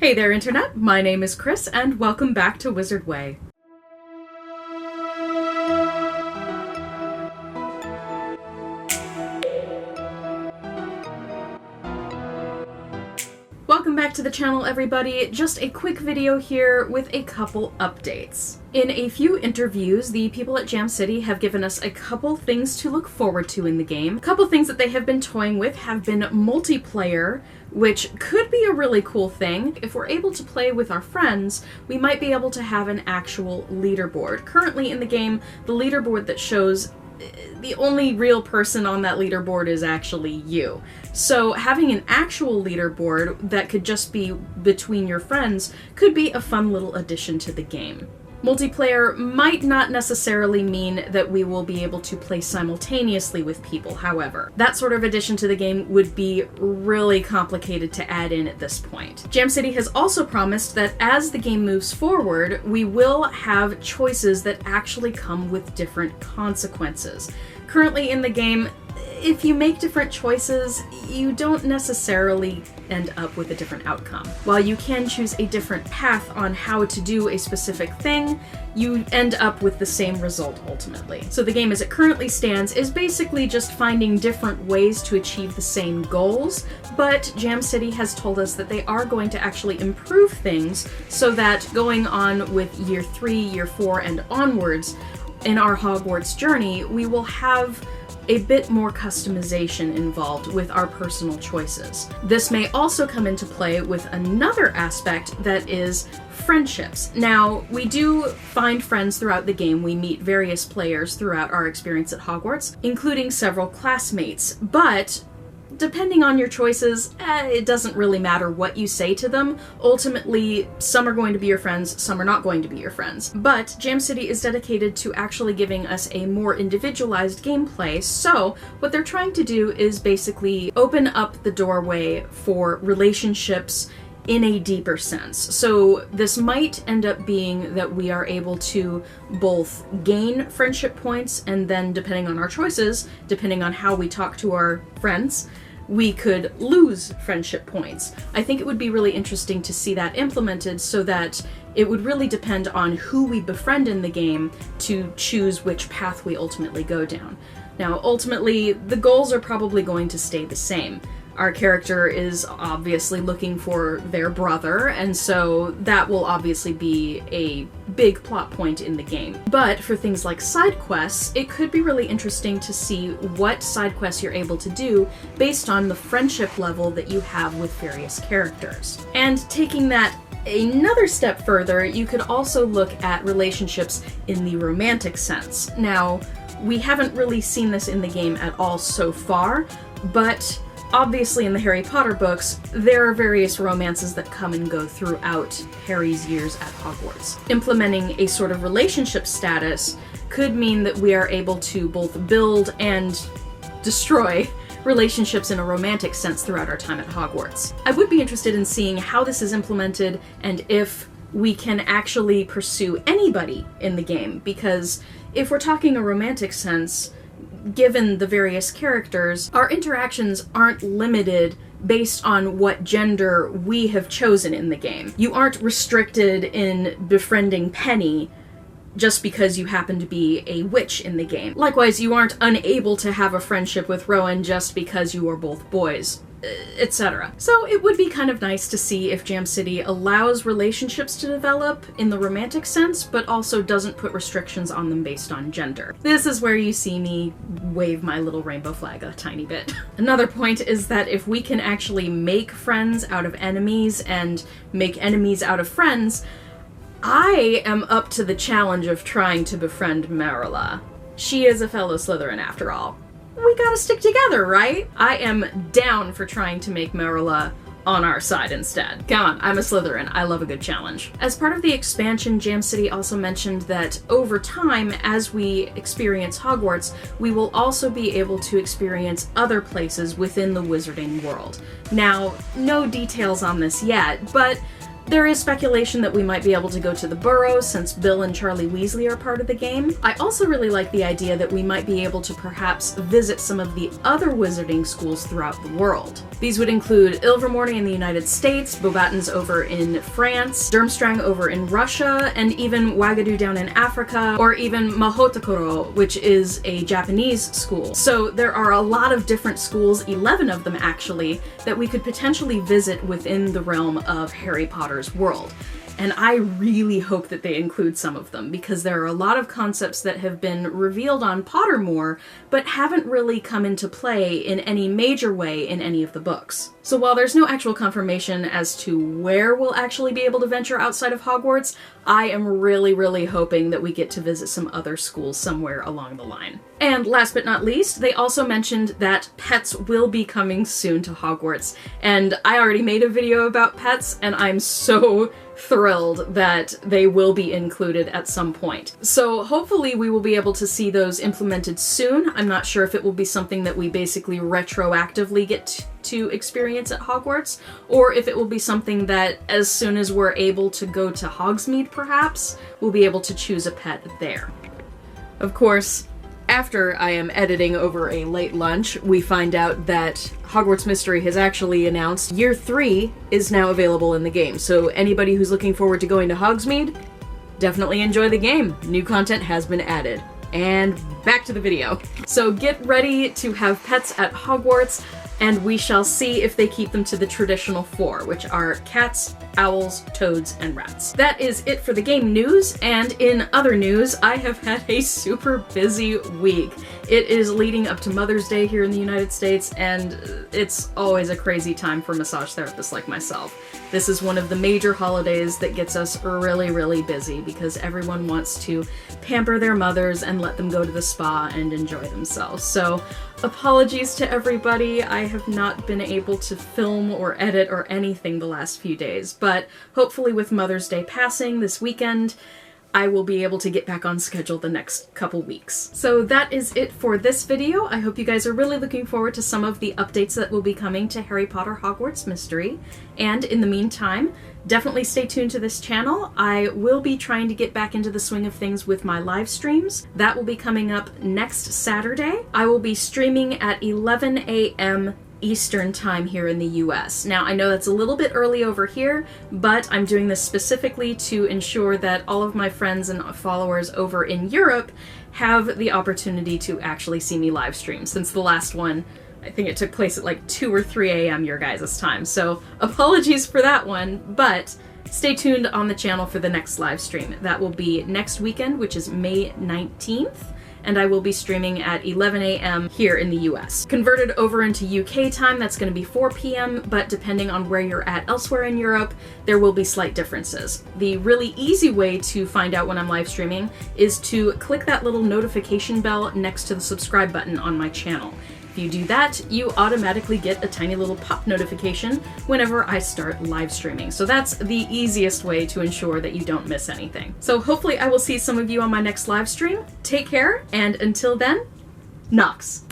Hey there, Internet! My name is Chris, and welcome back to Wizard Way. Welcome back to the channel, everybody. Just a quick video here with a couple updates. In a few interviews, the people at Jam City have given us a couple things to look forward to in the game. A couple things that they have been toying with have been multiplayer, which could be a really cool thing. If we're able to play with our friends, we might be able to have an actual leaderboard. Currently in the game, the leaderboard that shows the only real person on that leaderboard is actually you. So having an actual leaderboard that could just be between your friends could be a fun little addition to the game. Multiplayer might not necessarily mean that we will be able to play simultaneously with people, however. That sort of addition to the game would be really complicated to add in at this point. Jam City has also promised that as the game moves forward, we will have choices that actually come with different consequences. Currently in the game, if you make different choices, you don't necessarily end up with a different outcome. While you can choose a different path on how to do a specific thing, you end up with the same result ultimately. So the game as it currently stands is basically just finding different ways to achieve the same goals, but Jam City has told us that they are going to actually improve things so that going on with Year 3, Year 4, and onwards in our Hogwarts journey, we will have a bit more customization involved with our personal choices. This may also come into play with another aspect that is friendships. Now, we do find friends throughout the game. We meet various players throughout our experience at Hogwarts, including several classmates, but depending on your choices, it doesn't really matter what you say to them. Ultimately, some are going to be your friends, some are not going to be your friends. But Jam City is dedicated to actually giving us a more individualized gameplay, so what they're trying to do is basically open up the doorway for relationships in a deeper sense. So this might end up being that we are able to both gain friendship points, and then depending on our choices, depending on how we talk to our friends, we could lose friendship points. I think it would be really interesting to see that implemented so that it would really depend on who we befriend in the game to choose which path we ultimately go down. Now, ultimately, the goals are probably going to stay the same. Our character is obviously looking for their brother, and so that will obviously be a big plot point in the game. But for things like side quests, it could be really interesting to see what side quests you're able to do based on the friendship level that you have with various characters. And taking that another step further, you could also look at relationships in the romantic sense. Now, we haven't really seen this in the game at all so far, but obviously in the Harry Potter books, there are various romances that come and go throughout Harry's years at Hogwarts. Implementing a sort of relationship status could mean that we are able to both build and destroy relationships in a romantic sense throughout our time at Hogwarts. I would be interested in seeing how this is implemented and if we can actually pursue anybody in the game, because if we're talking a romantic sense, given the various characters, our interactions aren't limited based on what gender we have chosen in the game. You aren't restricted in befriending Penny just because you happen to be a witch in the game. Likewise, you aren't unable to have a friendship with Rowan just because you are both boys, etc. So it would be kind of nice to see if Jam City allows relationships to develop in the romantic sense, but also doesn't put restrictions on them based on gender. This is where you see me wave my little rainbow flag a tiny bit. Another point is that if we can actually make friends out of enemies and make enemies out of friends, I am up to the challenge of trying to befriend Marilla. She is a fellow Slytherin after all. We gotta stick together, right? I am down for trying to make Marilla on our side instead. Come on, I'm a Slytherin. I love a good challenge. As part of the expansion, Jam City also mentioned that over time, as we experience Hogwarts, we will also be able to experience other places within the wizarding world. Now, no details on this yet, but There is speculation that we might be able to go to the Burrows since Bill and Charlie Weasley are part of the game. I also really like the idea that we might be able to perhaps visit some of the other wizarding schools throughout the world. These would include Ilvermorny in the United States, Beauxbatons over in France, Durmstrang over in Russia, and even Wagadu down in Africa, or even Mahotakoro, which is a Japanese school. So there are a lot of different schools, 11 of them actually, that we could potentially visit within the realm of Harry Potter's world. And I really hope that they include some of them, because there are a lot of concepts that have been revealed on Pottermore, but haven't really come into play in any major way in any of the books. So while there's no actual confirmation as to where we'll actually be able to venture outside of Hogwarts, I am really hoping that we get to visit some other schools somewhere along the line. And last but not least, they also mentioned that pets will be coming soon to Hogwarts. And I already made a video about pets, and I'm so thrilled that they will be included at some point. So hopefully we will be able to see those implemented soon. I'm not sure if it will be something that we basically retroactively get to experience at Hogwarts, or if it will be something that as soon as we're able to go to Hogsmeade perhaps, we'll be able to choose a pet there. Of course, after I am editing over a late lunch, we find out that Hogwarts Mystery has actually announced Year 3 is now available in the game. So anybody who's looking forward to going to Hogsmeade, definitely enjoy the game. New content has been added. And back to the video. So get ready to have pets at Hogwarts, and we shall see if they keep them to the traditional 4, which are cats, owls, toads, and rats. That is it for the game news, and in other news, I have had a super busy week. It is leading up to Mother's Day here in the United States, and it's always a crazy time for massage therapists like myself. This is one of the major holidays that gets us really busy because everyone wants to pamper their mothers and let them go to the spa and enjoy themselves. So apologies to everybody. I have not been able to film or edit or anything the last few days, but hopefully with Mother's Day passing this weekend, I will be able to get back on schedule the next couple weeks. So that is it for this video. I hope you guys are really looking forward to some of the updates that will be coming to Harry Potter Hogwarts Mystery. And in the meantime, definitely stay tuned to this channel. I will be trying to get back into the swing of things with my live streams. That will be coming up next Saturday. I will be streaming at 11 a.m. Eastern time here in the US. Now, I know that's a little bit early over here, but I'm doing this specifically to ensure that all of my friends and followers over in Europe have the opportunity to actually see me live stream, since the last one, I think it took place at like 2 or 3 a.m. your guys' time. So apologies for that one, but stay tuned on the channel for the next live stream. That will be next weekend, which is May 19th. And I will be streaming at 11 a.m. here in the US. Converted over into UK time, that's going to be 4 p.m., but depending on where you're at elsewhere in Europe, there will be slight differences. The really easy way to find out when I'm live streaming is to click that little notification bell next to the subscribe button on my channel. If you do that, you automatically get a tiny little pop notification whenever I start live streaming. So that's the easiest way to ensure that you don't miss anything. So hopefully I will see some of you on my next live stream. Take care, and until then, Nox.